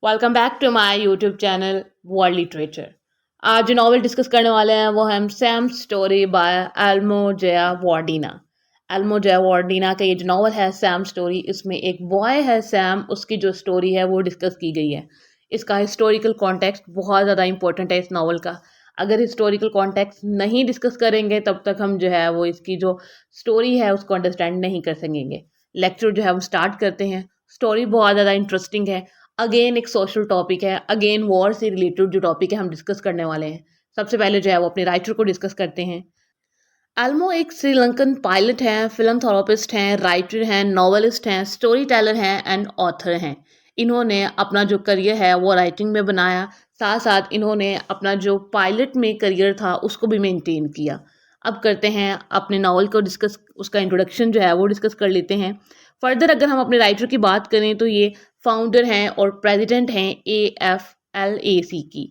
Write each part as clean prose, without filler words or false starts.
Welcome back to my YouTube channel world literature. आज जो novel discuss करने वाले हैं वो है Sam's story by Elmo Jayawardena. Elmo Jayawardena का ये जो नॉवल है सैम स्टोरी, इसमें एक बॉय है सैम, उसकी जो स्टोरी है वो डिस्कस की गई है। इसका हिस्टोरिकल कॉन्टेक्स्ट बहुत ज़्यादा इंपॉर्टेंट है इस नॉवल का। अगर हिस्टोरिकल कॉन्टेक्स्ट नहीं डिस्कस करेंगे तब तक हम जो है वो इसकी जो स्टोरी है उसको अंडरस्टैंड नहीं कर सकेंगे। लेक्चर जो है वो स्टार्ट करते हैं। स्टोरी बहुत ज़्यादा इंटरेस्टिंग है। अगेन एक सोशल टॉपिक है, अगेन वॉर से रिलेटेड जो टॉपिक है हम डिस्कस करने वाले हैं। सबसे पहले जो है वो अपने राइटर को डिस्कस करते हैं। एल्मो एक श्रीलंकन पायलट हैं, फिलंथ्रोपिस्ट हैं, राइटर हैं, नॉवेलिस्ट हैं, स्टोरी टेलर हैं एंड ऑथर हैं। इन्होंने अपना जो करियर है वो राइटिंग में बनाया, साथ साथ इन्होंने अपना जो पायलट में करियर था उसको भी मेंटेन किया। अब करते हैं अपने नावल को डिस्कस, उसका इंट्रोडक्शन जो है वो डिस्कस कर लेते हैं। फर्दर अगर हम अपने राइटर की बात करें तो ये फाउंडर हैं और प्रेसिडेंट हैं AFLAC की।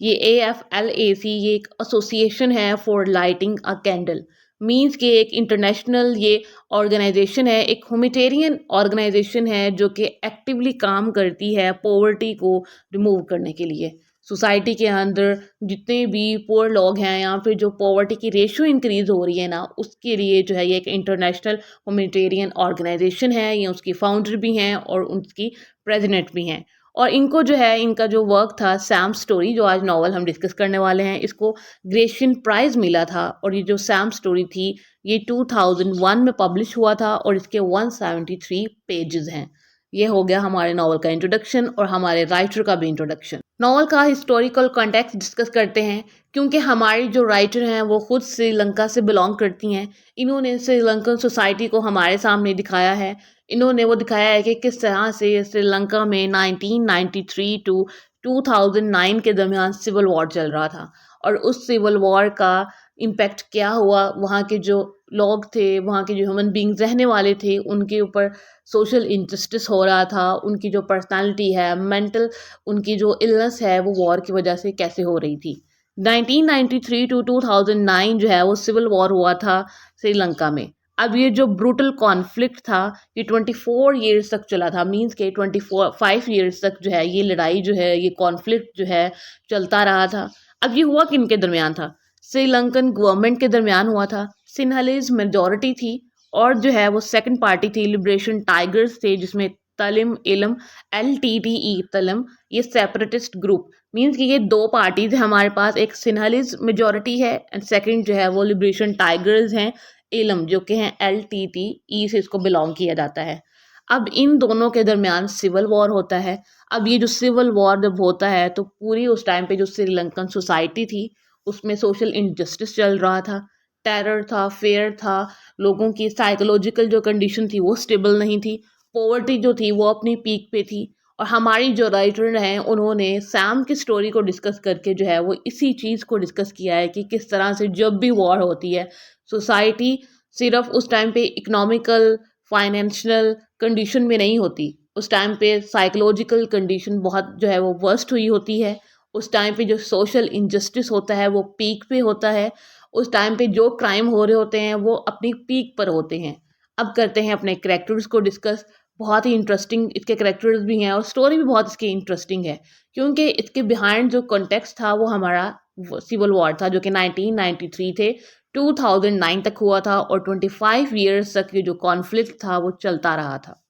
ये AFLAC ये एक एसोसिएशन है for lighting a candle. Means कि एक इंटरनेशनल ये ऑर्गेनाइजेशन है, एक ह्यूमैनिटेरियन ऑर्गेनाइजेशन है जो कि एक्टिवली काम करती है पॉवर्टी को रिमूव करने के लिए। सोसाइटी के अंदर जितने भी पुअर लोग हैं या फिर जो पॉवर्टी की रेशियो इंक्रीज हो रही है ना, उसके लिए जो है ये एक इंटरनेशनल ह्यूमैनिटेरियन ऑर्गेनाइजेशन है। ये उसकी फाउंडर भी हैं और उसकी प्रेसिडेंट भी हैं। और इनको जो है इनका जो वर्क था सैम स्टोरी, जो आज नॉवल हम डिस्कस करने वाले हैं, इसको ग्रेशियन प्राइज़ मिला था। और ये जो सैम स्टोरी थी ये 2001 में पब्लिश हुआ था और इसके 173 पेजेस हैं। ये हो गया हमारे नॉवल का इंट्रोडक्शन और हमारे राइटर का भी इंट्रोडक्शन। नॉवल का हिस्टोरिकल कॉन्टेक्स्ट डिस्कस करते हैं, क्योंकि हमारी जो राइटर हैं वो खुद श्रीलंका से बिलोंग करती हैं। इन्होंने श्रीलंकन सोसाइटी को हमारे सामने दिखाया है। इन्होंने वो दिखाया है कि किस तरह से श्रीलंका में 1993 टू 2009 के दरमियान सिविल वॉर चल रहा था और उस सिविल वॉर का इम्पैक्ट क्या हुआ। वहाँ के जो लोग थे, वहाँ के जो ह्यूमन बींग्स रहने वाले थे, उनके ऊपर सोशल इनजस्टिस हो रहा था। उनकी जो पर्सनालिटी है, मेंटल उनकी जो इलनेस है, वो वॉर की वजह से कैसे हो रही थी। 1993 टू 2009 जो है वो सिविल वॉर हुआ था श्रीलंका में। अब ये जो ब्रूटल कॉन्फ्लिक्ट था ये 24 ईयर्स तक चला था। मींस के 5 ईयर्स तक जो है ये लड़ाई जो है, ये कॉन्फ्लिक्ट जो है चलता रहा था। अब ये हुआ किन के दरमियान था? श्रीलंकन गवर्नमेंट के दरमियान हुआ था। सिन्हलीज मेजोरिटी थी और जो है वो सेकंड पार्टी थी लिबरेशन टाइगर्स थे, जिसमें तलिम इलम LTTE तलम, ये सेपरेटिस्ट ग्रुप। मींस कि ये दो पार्टीज है हमारे पास, एक सिन्हलीज मेजोरिटी है एंड सेकंड जो है वो लिबरेशन टाइगर्स हैं, इलम, जो कि हैं LTTE से इसको बिलोंग किया जाता है। अब इन दोनों के दरमियान सिविल वॉर होता है। अब ये जो सिविल वॉर जब होता है तो पूरी उस टाइम पे जो श्रीलंकन सोसाइटी थी उसमें सोशल इनजस्टिस चल रहा था, टेरर था, फेयर था, लोगों की साइकोलॉजिकल जो कंडीशन थी वो स्टेबल नहीं थी, पॉवर्टी जो थी वो अपनी पीक पे थी। और हमारी जो राइटर हैं उन्होंने सैम की स्टोरी को डिस्कस करके जो है वो इसी चीज़ को डिस्कस किया है कि किस तरह से जब भी वॉर होती है सोसाइटी सिर्फ उस टाइम पे इकोनॉमिकल फाइनेंशियल कंडीशन में नहीं होती, उस टाइम पे साइकोलॉजिकल कंडीशन बहुत जो है वो वर्स्ट हुई होती है। उस टाइम पे जो सोशल इनजस्टिस होता है वो पीक पे होता है। उस टाइम पे जो क्राइम हो रहे होते हैं वो अपनी पीक पर होते हैं। अब करते हैं अपने कैरेक्टर्स को डिस्कस। बहुत ही इंटरेस्टिंग इसके कैरेक्टर्स भी हैं और स्टोरी भी बहुत इसकी इंटरेस्टिंग है, क्योंकि इसके बिहाइंड जो कॉन्टेक्स्ट था वो हमारा सिविल वॉर था जो कि 1993 थे 2009 तक हुआ था और 25 ईयर्स तक ये जो कॉन्फ्लिक्ट था वो चलता रहा था।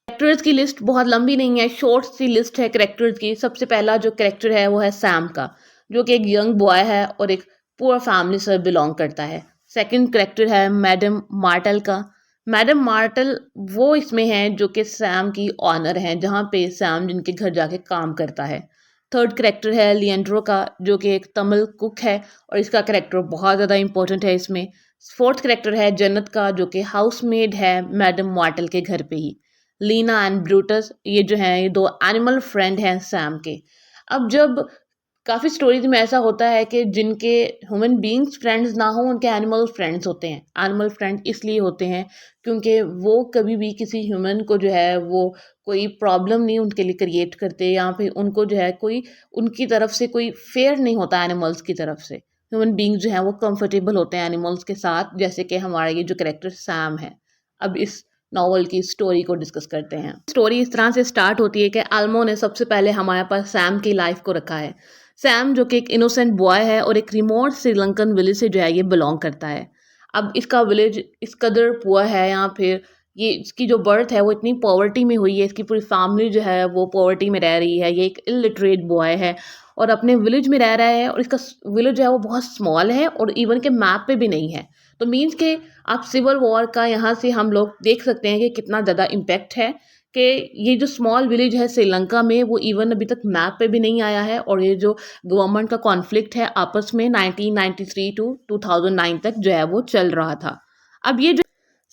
कैरेक्टर्स की लिस्ट बहुत लंबी नहीं है, शॉर्ट सी लिस्ट है कैरेक्टर्स की। सबसे पहला जो कैरेक्टर है वो है सैम का, जो कि एक यंग बॉय है और एक पुअर फैमिली से बिलोंग करता है। सेकंड कैरेक्टर है मैडम मार्टल का। मैडम मार्टल वो इसमें है जो कि सैम की ऑनर हैं, जहाँ पे सैम जिनके घर जाके काम करता है। थर्ड कैरेक्टर है लिएंड्रो का, जो कि एक तमिल कुक है और इसका कैरेक्टर बहुत ज़्यादा इंपॉर्टेंट है इसमें। फोर्थ कैरेक्टर है जन्नत का, जो कि हाउसमेड है मैडम मार्टल के घर पे ही। लीना एंड ब्रूटस ये जो हैं ये दो एनिमल फ्रेंड हैं सैम के। अब जब काफ़ी स्टोरीज में ऐसा होता है कि जिनके ह्यूमन बींग्स फ्रेंड्स ना हो उनके एनिमल फ्रेंड्स होते हैं। एनिमल फ्रेंड इसलिए होते हैं क्योंकि वो कभी भी किसी ह्यूमन को जो है वो कोई प्रॉब्लम नहीं उनके लिए क्रिएट करते, या फिर उनको जो है कोई उनकी तरफ से कोई फेयर नहीं होता एनिमल्स की तरफ से। ह्यूमन बींग्स जो हैं वो कंफर्टेबल होते हैं एनिमल्स के साथ, जैसे कि हमारा ये जो करेक्टर सैम है। अब इस नॉवल की स्टोरी को डिस्कस करते हैं। स्टोरी इस तरह से स्टार्ट होती है कि एल्मो ने सबसे पहले हमारे पास सैम की लाइफ को रखा है। सैम जो कि एक इनोसेंट बॉय है और एक रिमोट श्रीलंकन विलेज से जो है ये बिलोंग करता है। अब इसका विलेज इस कदर पुअर है, या फिर ये इसकी जो बर्थ है वो इतनी पॉवर्टी में हुई है, इसकी पूरी फैमिली जो है वो पॉवर्टी में रह रही है। ये एक इलिटरेट बॉय है और अपने विलेज में रह रहा है, और इसका विलेज जो है वो बहुत स्मॉल है और इवन के मैप पे भी नहीं है। तो मीन्स के आप सिविल वॉर का यहाँ से हम लोग देख सकते हैं कि कितना ज़्यादा इम्पैक्ट है कि ये जो स्मॉल विलेज है श्रीलंका में वो इवन अभी तक मैप पे भी नहीं आया है, और ये जो गवर्नमेंट का कॉन्फ्लिक्ट है आपस में 1993 टू 2009 तक जो है वो चल रहा था। अब ये जो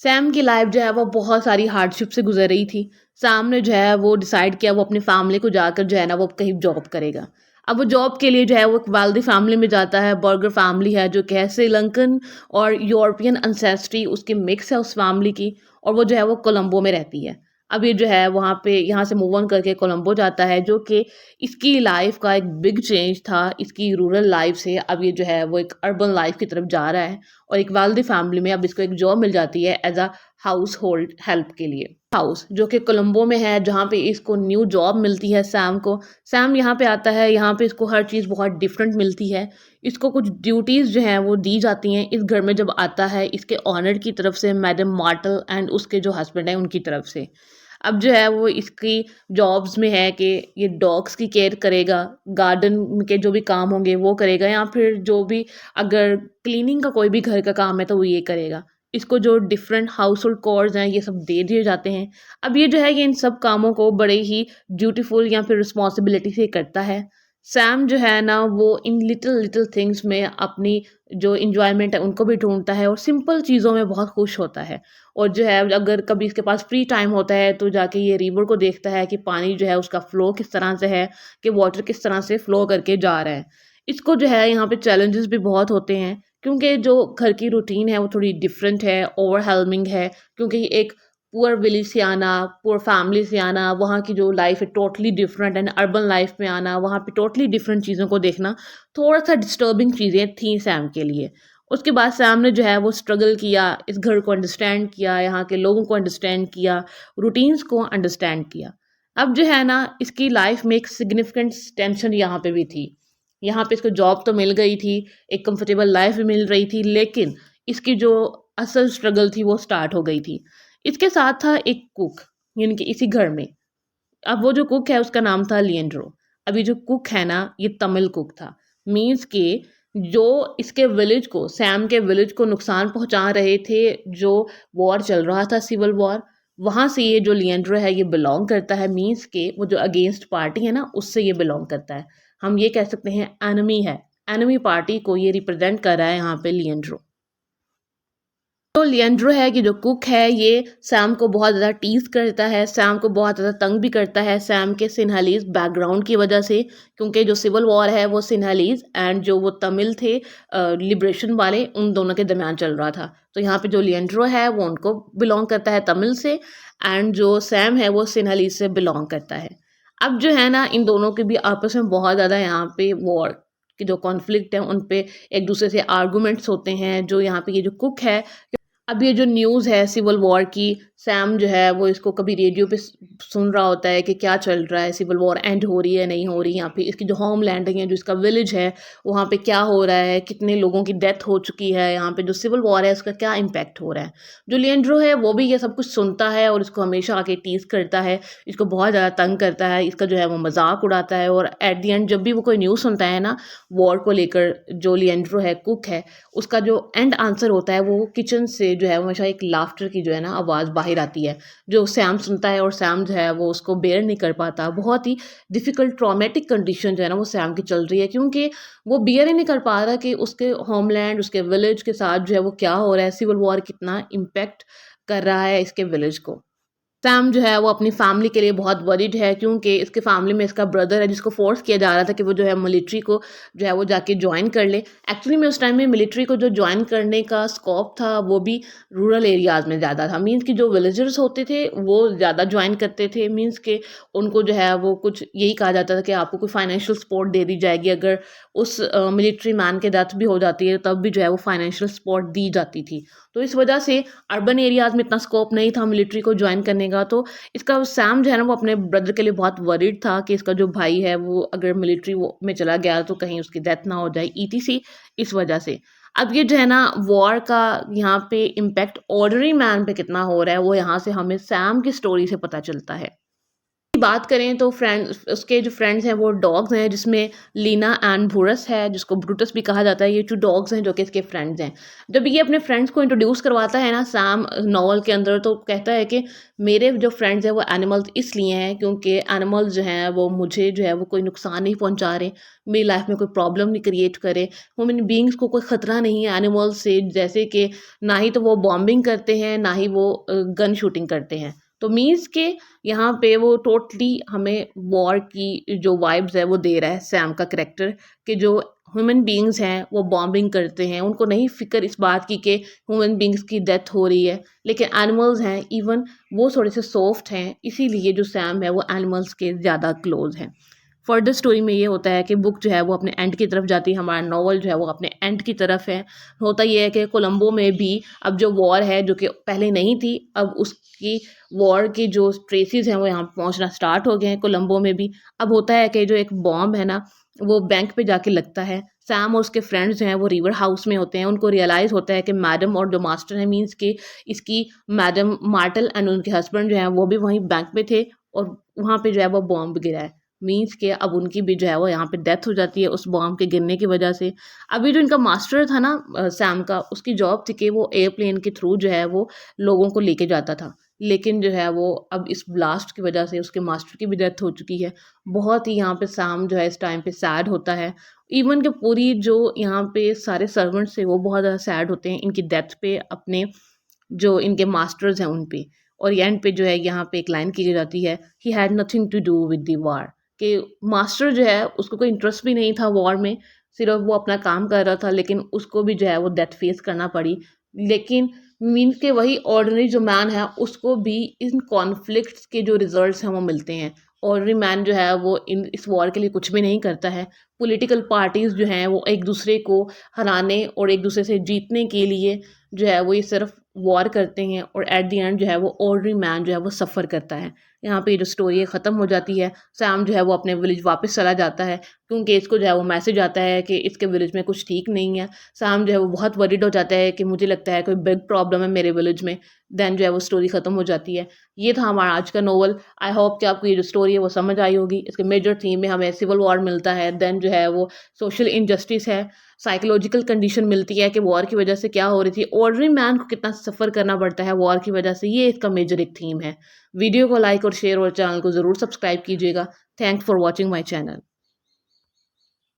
सैम की लाइफ जो है वो बहुत सारी हार्डशिप से गुजर रही थी। सैम ने जो है वो डिसाइड किया वो अपनी फैमिली को जाकर जो है ना वो कहीं जॉब करेगा। अब वो जॉब के लिए जो है वो एक वेल्दी फैमिली में जाता है। बर्गर फैमिली है जो कि है श्रीलंकन और यूरोपियन एंसेस्ट्री उसकी मिक्स है उस फैमिली की, और वो जो है वो कोलंबो में रहती है। अब ये जो है वहाँ पे यहाँ से मूव ऑन करके कोलंबो जाता है, जो कि इसकी लाइफ का एक बिग चेंज था इसकी रूरल लाइफ से। अब ये जो है वो एक अर्बन लाइफ की तरफ जा रहा है, और एक वेल्दी फैमिली में अब इसको एक जॉब मिल जाती है as a household help के लिए। हाउस जो कि कोलंबो में है, जहाँ पे इसको न्यू जॉब मिलती है सैम को। सैम यहाँ पे आता है, यहाँ पे इसको हर चीज़ बहुत डिफरेंट मिलती है। इसको कुछ ड्यूटीज़ जो हैं वो दी जाती हैं इस घर में जब आता है इसके ऑनर की तरफ से, मैडम मार्टल एंड उसके जो हस्बैंड हैं उनकी तरफ से। अब जो है वो इसकी जॉब्स में है कि ये डॉग्स की केयर करेगा, गार्डन के जो भी काम होंगे वो करेगा, या फिर जो भी अगर क्लीनिंग का कोई भी घर का काम है तो वो ये करेगा। इसको जो डिफरेंट हाउस होल्ड कोर्स हैं ये सब दे दिए जाते हैं। अब ये जो है ये इन सब कामों को बड़े ही ड्यूटीफुल या फिर रिस्पॉन्सिबिलिटी से करता है। सैम जो है ना वो इन लिटिल लिटिल थिंग्स में अपनी जो इंजॉयमेंट है उनको भी ढूंढता है, और सिंपल चीज़ों में बहुत खुश होता है। और जो है अगर कभी इसके पास फ्री टाइम होता है तो जाके ये रिवर को देखता है कि पानी जो है उसका फ्लो किस तरह से है, कि वाटर किस तरह से फ्लो करके जा रहा है। इसको जो है यहाँ पे चैलेंजेस भी बहुत होते हैं, क्योंकि जो घर की रूटीन है वो थोड़ी डिफरेंट है, ओवरवेलमिंग है, क्योंकि एक पुअर विलेज से आना, पुअर फैमिली से आना, वहाँ की जो लाइफ है totally different, and urban life में आना, वहाँ पे टोटली डिफरेंट चीज़ों को देखना थोड़ा सा डिस्टर्बिंग चीज़ें थी सैम के लिए। उसके बाद सैम ने जो है वो स्ट्रगल किया, इस घर को अंडरस्टैंड किया, यहाँ के लोगों को अंडरस्टैंड किया, रूटीन्स को अंडरस्टैंड किया। अब जो है ना इसकी लाइफ में एक सिग्निफिकेंट टेंशन यहाँ पे भी थी। यहाँ पे इसको जॉब तो मिल गई थी, एक कंफर्टेबल लाइफ भी मिल रही थी, लेकिन इसकी जो असल स्ट्रगल थी वो स्टार्ट हो गई थी। इसके साथ था एक कुक, यानी कि इसी घर में। अब वो जो कुक है उसका नाम था लिएंड्रो। अभी जो कुक है ना ये तमिल कुक था। मीन्स के जो इसके विलेज को, सैम के विलेज को नुकसान पहुंचा रहे थे, जो वॉर चल रहा था सिविल वॉर, वहाँ से ये जो लिएंड्रो है ये बिलोंग करता है। मीन्स के वो जो अगेंस्ट पार्टी है ना उससे ये बिलोंग करता है। हम ये कह सकते हैं एनिमी है, एनिमी पार्टी को ये रिप्रेजेंट कर रहा है यहाँ पे लिएंड्रो। तो लिएंड्रो है कि जो कुक है ये सैम को बहुत ज़्यादा टीज़ करता है, सैम को बहुत ज़्यादा तंग भी करता है सैम के सिन्हालीज बैकग्राउंड की वजह से, क्योंकि जो सिविल वॉर है वो सिन्हालीज एंड जो वो तमिल थे लिबरेशन वाले उन दोनों के दरमियान चल रहा था। तो यहाँ पे जो लिएंड्रो है वो उनको बिलोंग करता है तमिल से, एंड जो सैम है वो सिन्हालीज से बिलोंग करता है। अब जो है ना इन दोनों के भी आपस में बहुत ज़्यादा यहाँ पे वॉर के जो कॉन्फ्लिक्ट है उन पे एक दूसरे से आर्गूमेंट्स होते हैं। जो यहाँ पे ये जो कुक है, अब ये जो न्यूज़ है सिविल वॉर की, सैम जो है वो इसको कभी रेडियो पे सुन रहा होता है कि क्या चल रहा है, सिविल वॉर एंड हो रही है नहीं हो रही, यहाँ पे इसकी जो होम लैंडिंग है, जो इसका विलेज है वहाँ पे क्या हो रहा है, कितने लोगों की डेथ हो चुकी है, यहाँ पे जो सिविल वॉर है उसका क्या इम्पैक्ट हो रहा है। जो लिएंड्रो है वो भी ये सब कुछ सुनता है और इसको हमेशा आके टीज़ करता है, इसको बहुत ज़्यादा तंग करता है, इसका जो है वो मजाक उड़ाता है। और एट दी एंड जब भी वो कोई न्यूज़ सुनता है ना वॉर को लेकर, जो लिएंड्रो है कुक है, उसका जो एंड आंसर होता है वो किचन से जो है हमेशा एक लाफ्टर की जो है ना आवाज़ बाहर आती है, जो सैम सुनता है, और सैम जो है वो उसको बेयर नहीं कर पाता। बहुत ही डिफ़िकल्ट ट्रॉमेटिक कंडीशन जो है ना वो सैम की चल रही है, क्योंकि वो बेयर ही नहीं कर पा रहा कि उसके होमलैंड, उसके विलेज के साथ जो है वो क्या हो रहा है, सिविल वॉर कितना इम्पैक्ट कर रहा है इसके विलेज को। सैम जो है वो अपनी फैमिली के लिए बहुत वरीड है क्योंकि इसके फैमिली में इसका ब्रदर है जिसको फोर्स किया जा रहा था कि वो जो है मिलिट्री को जो है वो जाके ज्वाइन कर ले। एक्चुअली में उस टाइम में मिलिट्री को जो ज्वाइन करने का स्कोप था वो भी रूरल एरियाज़ में ज़्यादा था। मीन्स कि जो विलेजर्स होते थे वो ज़्यादा ज्वाइन करते थे। मीन्स कि उनको जो है वो कुछ यही कहा जाता था कि आपको कोई फाइनेंशियल सपोर्ट दे दी जाएगी, अगर उस मिलिट्री मैन के डेथ भी हो जाती है तब भी जो है वो फाइनेंशियल सपोर्ट दी जाती थी। तो इस वजह से अर्बन एरियाज़ में इतना स्कोप नहीं था मिलिट्री को ज्वाइन करने का। तो इसका सैम जो है ना वो अपने ब्रदर के लिए बहुत वरीड था कि इसका जो भाई है वो अगर मिलिट्री वो में चला गया तो कहीं उसकी डेथ ना हो जाए ईटीसी, इस वजह से। अब ये जो है ना वॉर का यहाँ पे इम्पैक्ट ऑर्डिनरी मैन पे कितना हो रहा है वो यहाँ से हमें सैम की स्टोरी से पता चलता है। बात करें तो उसके जो फ्रेंड्स हैं वो डॉग्स हैं, जिसमें लीना एंड भूरस है जिसको ब्रूटस भी कहा जाता है। ये 2 डॉग्स हैं जो कि इसके फ्रेंड्स हैं। जब ये अपने फ्रेंड्स को इंट्रोड्यूस करवाता है ना सैम नॉवल के अंदर, तो कहता है कि मेरे जो फ्रेंड्स हैं वो एनिमल्स इसलिए हैं क्योंकि एनिमल्स जो हैं वो मुझे जो है वो कोई नुकसान नहीं पहुंचा रहे, मेरी लाइफ में कोई प्रॉब्लम नहीं क्रिएट करे। ह्यूमन बींग्स को कोई ख़तरा नहीं है एनिमल्स से, जैसे कि ना ही तो वो बॉम्बिंग करते हैं ना ही वो गन शूटिंग करते हैं। तो मीन्स के यहाँ पे वो टोटली हमें वॉर की जो वाइब्स है वो दे रहा है सैम का करैक्टर, कि जो ह्यूमन बीइंग्स हैं वो बॉम्बिंग करते हैं, उनको नहीं फ़िक्र इस बात की कि ह्यूमन बीइंग्स की डेथ हो रही है। लेकिन एनिमल्स हैं इवन वो थोड़े से सॉफ्ट हैं, इसीलिए जो सैम है वो एनिमल्स के ज़्यादा क्लोज हैं। फर्दर स्टोरी में ये होता है कि बुक जो है वो अपने एंड की तरफ जाती है, हमारा नॉवल जो है वो अपने एंड की तरफ है। होता ये है कि कोलंबो में भी अब जो वॉर है जो कि पहले नहीं थी, अब उसकी वॉर की जो ट्रेसेस हैं वो यहाँ पहुँचना स्टार्ट हो गए हैं कोलंबो में भी। अब होता है कि जो एक बॉम्ब है ना वो बैंक पे जाके लगता है। सैम और उसके फ्रेंड्स जो हैं वो रिवर हाउस में होते हैं। उनको रियलाइज़ होता है कि मैडम और जो मास्टर है मीन्स के इसकी मैडम मार्टल एंड उनके हस्बैंड जो हैं वो भी वहीं बैंक में थे और वहाँ पे जो है वो बॉम्ब गिरा है। मीन्स के अब उनकी भी जो है वो यहाँ पे डेथ हो जाती है उस बॉम्ब के गिरने की वजह से। अभी जो इनका मास्टर था ना सैम का, उसकी जॉब थी कि वो एयरप्लेन के थ्रू जो है वो लोगों को लेके जाता था। लेकिन जो है वो अब इस ब्लास्ट की वजह से उसके मास्टर की भी डेथ हो चुकी है। बहुत ही यहाँ पे सैम जो है इस टाइम पे सैड होता है। इवन कि पूरी जो यहाँ पे सारे सर्वेंट्स हैं वो बहुत ज़्यादा सैड होते हैं इनकी डेथ पे, अपने जो इनके मास्टर्स हैं उन पे। और एंड पे जो है यहाँ पे एक लाइन की जाती है, he had nothing to do with the war, कि मास्टर जो है उसको कोई इंटरेस्ट भी नहीं था वॉर में, सिर्फ वो अपना काम कर रहा था, लेकिन उसको भी जो है वो डेथ फेस करना पड़ी। लेकिन मीन्स के वही ऑर्डिनरी जो मैन है उसको भी इन कॉन्फ्लिक्ट्स के जो रिजल्ट्स हैं वो मिलते हैं। ऑर्डिनरी मैन जो है वो इस वॉर के लिए कुछ भी नहीं करता है। पॉलिटिकल पार्टीज जो हैं वो एक दूसरे को हराने और एक दूसरे से जीतने के लिए जो है वो ये सिर्फ वॉर करते हैं, और एट द एंड जो है वो ऑर्डिनरी मैन जो है वो सफ़र करता है। यहाँ पे ये जो स्टोरी है ख़त्म हो जाती है। सैम जो है वो अपने विलेज वापस चला जाता है क्योंकि इसको जो है वो मैसेज आता है कि इसके विलेज में कुछ ठीक नहीं है। सैम जो है वो बहुत वरीड हो जाता है कि मुझे लगता है कोई बिग प्रॉब्लम है मेरे विलेज में। देन जो है वो स्टोरी ख़त्म हो जाती है। ये था हमारा आज का नोवेल। आई होप कि आपको ये जो स्टोरी है वो समझ आई होगी। इसके मेजर थीम में हमें सिविल वॉर मिलता है, देन जो है वो सोशल इनजस्टिस है, साइकोलॉजिकल कंडीशन मिलती है कि वॉर की वजह से क्या हो रही थी, ऑर्डिनरी मैन को कितना सफ़र करना पड़ता है वॉर की वजह से। ये इसका मेजर एक थीम है। वीडियो को लाइक और शेयर और चैनल को ज़रूर सब्सक्राइब कीजिएगा। Thanks for watching my channel.